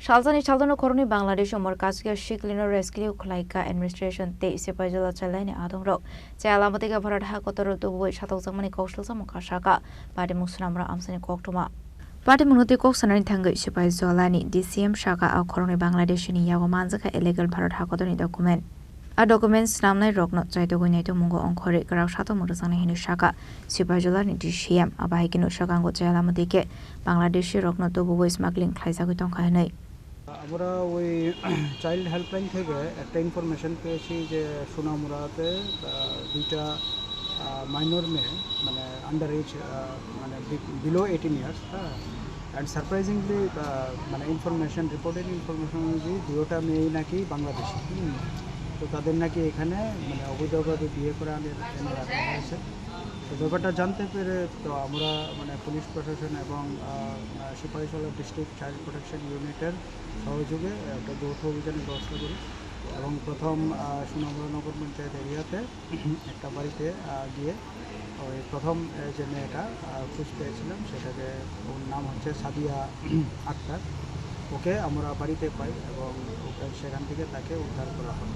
Shalzani Chaldono Koroni Bangladesh Umar Kaskia Shiklino Rescue Klaika Administration Te Sepajala Chalani Adamro, Chalamatiga Varadha Kotoro to which Shatozamani Coastal Samakashaka, Badi Musnamra Amsani Koktuma. Badi Munuti Koksanan Tango Sipai Zolani, DCM Shaka Al Koroni Bangladesh in Yagomanzaka illegal Paradhakodoni document. A document Snamna Rock not try to win to Mungo on Kore, Grashato Murasani in Shaka, Sipajolani DCM, Abahikino Shakango Jalamatike, Bangladeshi Rock not to voice smuggling Klaisakiton Kahane. আমরা ওই child helpline থেকে একটা information পেয়েছি যে সোনামুড়াতে দুইটা minor মেয়ে মানে under age মানে বিলো 18 ইয়ার্স হ্যাঁ অ্যান্ড সারপ্রাইজিংলি মানে ইনফরমেশন রিপোর্টেড ইনফরমেশন অনুযায়ী দুটোটা মেয়েই নাকি বাংলাদেশি তো তাদের নাকি এখানে মানে অবৈধভাবে বিয়ে করে এনে রাখা হয়েছে তো ব্যাপারটা জানতে পেরে তো আমরা মানে পুলিশ প্রশাসন এবং সিপাহীজলা ডিস্ট্রিক্ট চাইল্ড প্রোটেকশন ইউনিটের সহযোগে একটা যৌথ অভিযানের ব্যবস্থা করি এবং প্রথম সোনামুড়া নগর পঞ্চায়েত এরিয়াতে একটা বাড়িতে গিয়ে ওই প্রথম যে মেয়েটা খোঁজ পেয়েছিলাম সেটাকে ওর নাম হচ্ছে সাদিয়া আক্তার ওকে আমরা বাড়িতে পাই এবং ওকে সেখান থেকে তাকে উদ্ধার করা হয়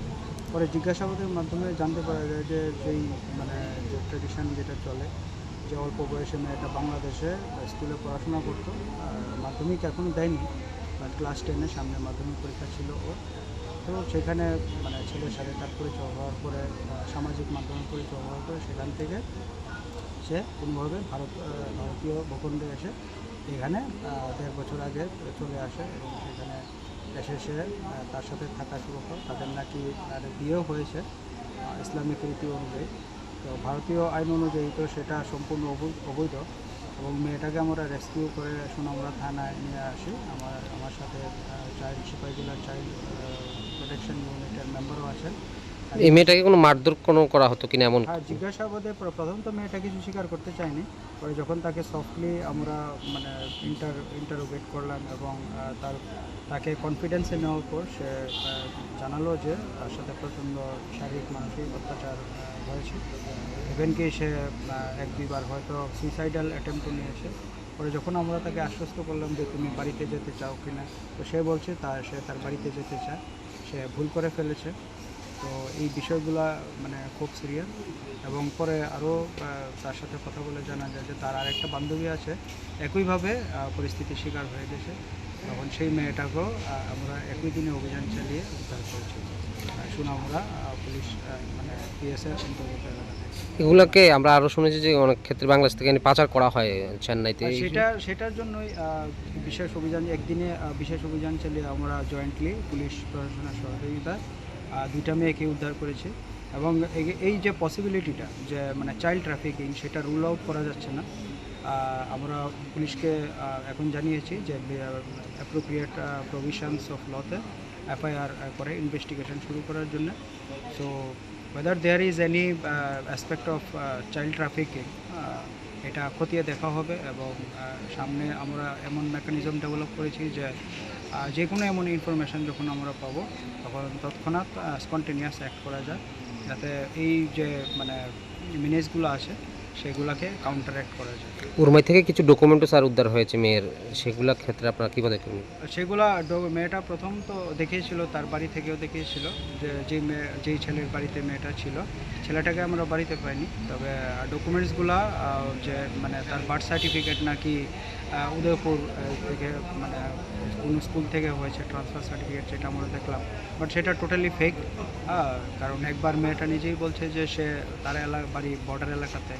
পরে জিজ্ঞাসাবাদের মাধ্যমে জানতে পারা যায় যে যেই মানে যে ট্রেডিশন যেটা চলে যে অল্প বয়সে মেয়েটা বাংলাদেশে স্কুলে পড়াশোনা করতো মাধ্যমিক এখনও দেয়নি বাট ক্লাস 10-এর সামনে মাধ্যমিক পরীক্ষা ছিল ওর তো সেখানে মানে ছেলের সাথে তার পরিচয় হওয়ার পরে সামাজিক মাধ্যমে পরিচয় হওয়ার পরে সেখান থেকে সে কোনোভাবে ভারতীয় ভূখণ্ডে এসে এখানে 1.5 বছর আগে চলে আসে এবং সেখানে এসে সে তার সাথে থাকা শুরু হয় তাদের নাকি বিয়েও হয়েছে ইসলামিক রীতি অনুযায়ী তো ভারতীয় আইন অনুযায়ী তো সেটা সম্পূর্ণ অবৈধ এবং মেয়েটাকে আমরা রেস্কিউ করে সোনামুড়া থানায় নিয়ে আসি আমার সাথে চাইল্ড সিপাহীজলার চাইল্ড প্রোটেকশন ইউনিটের মেম্বারও আছেন এই মেয়েটাকে কোনো মারধর করা হতো কিনা এমন জিজ্ঞাসাবাদে প্রথম তো মেয়েটা কিছু স্বীকার করতে চায়নি পরে যখন তাকে সফটলি আমরা মানে ইন্টারোগেট করলাম এবং তাকে কনফিডেন্সে নেওয়ার পর সে জানালো যে তার সাথে প্রচণ্ড শারীরিক মানসিক অত্যাচার হয়েছে ইভেনকি সে 1-2 বার হয়তো সুইসাইডাল অ্যাটেম্পটও নিয়েছে পরে যখন আমরা তাকে আশ্বস্ত করলাম যে তুমি বাড়িতে যেতে চাও কিনা তো সে বলছে সে তার বাড়িতে যেতে চায় সে ভুল করে ফেলেছে তো এই বিষয়গুলো মানে খুব সিরিয়াস এবং পরে আরও তার সাথে কথা বলে জানা যায় যে তার আরেকটা বান্ধবী আছে একইভাবে পরিস্থিতির শিকার হয়ে গেছে তখন সেই মেয়েটাকেও আমরা একই দিনে অভিযান চালিয়ে উদ্ধার করেছি সোনামুড়া পুলিশ মানে পিএসএর অন্তর্গত এগুলোকে আমরা আরও শুনেছি যে অনেক ক্ষেত্রে বাংলাদেশ থেকে পাচার করা হয় চেন্নাইতে সেটার জন্যই বিশেষ অভিযান একদিনে বিশেষ অভিযান চালিয়ে আমরা জয়েন্টলি পুলিশ প্রশাসনের সহযোগিতায় 2টা মেয়েকে উদ্ধার করেছে এবং এই যে পসিবিলিটিটা যে মানে চাইল্ড ট্রাফিকিং সেটা রুল আউট করা যাচ্ছে না আমরা পুলিশকে এখন জানিয়েছি যে অ্যাপ্রোপ্রিয়েট প্রভিশনস অফ লতে এফআইআর করে ইনভেস্টিগেশন শুরু করার জন্য so whether there is any aspect of child trafficking এটা খতিয়ে দেখা হবে এবং সামনে আমরা এমন মেকানিজম ডেভেলপ করেছি যে কোনো এমন ইনফরমেশান যখন আমরা পাবো তখন তৎক্ষণাৎ স্পন্টেনিয়াস অ্যাক্ট করা যায় যাতে এই যে মানে মিনেজগুলো আছে সেগুলোকে কাউন্টারঅ্যাক্ট করা যায় উরমাই থেকে কিছু ডকুমেন্টও স্যার উদ্ধার হয়েছে মেয়ের সেগুলোর ক্ষেত্রে আপনারা কী বলে সেগুলা মেয়েটা প্রথম তো দেখিয়েছিল তার বাড়ি থেকেও দেখিয়েছিল যেই ছেলের বাড়িতে মেয়েটা ছিল ছেলেটাকে আমরা বাড়িতে পাইনি তবে ডকুমেন্টসগুলা যে মানে তার বার্থ সার্টিফিকেট নাকি উদয়পুর থেকে মানে কোনো স্কুল থেকে হয়েছে ট্রান্সফার সার্টিফিকেট যেটা আমরা দেখলাম বাট সেটা টোটালি ফেক কারণ একবার মেয়েটা নিজেই বলছে যে সে তার বাড়ি বর্ডার এলাকাতে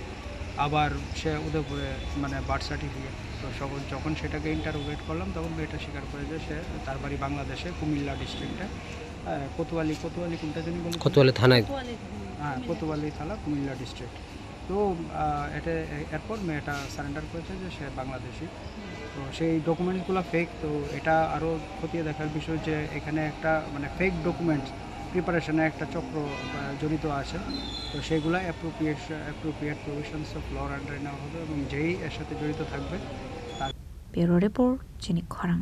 আবার সে উদয়পুরে মানে বার্থ সার্টিফিকেট তো যখন সেটাকে ইন্টারোগেট করলাম তখন মেয়েটা স্বীকার করে যে সে তার বাড়ি বাংলাদেশে কুমিল্লা ডিস্ট্রিক্টে কোতোয়ালি কোনটা জানি বলি কোতোয়ালি থানায় হ্যাঁ কোতোয়ালি থানা কুমিল্লা ডিস্ট্রিক্ট তো এরপর মেয়েটা সারেন্ডার করেছে যে সে বাংলাদেশি তো সেই ডকুমেন্টসগুলো ফেক তো এটা আরও খতিয়ে দেখার বিষয় যে এখানে একটা মানে ফেক ডকুমেন্টস প্রিপারেশনে একটা চক্র জড়িত আছে তো সেগুলো অ্যাপ্রোপ্রিয়েট প্রভিশনস অফ লর আন্ডারে নেওয়া হবে এবং যেই এর সাথে জড়িত থাকবে ব্যুরো রিপোর্ট চিনি খরাং।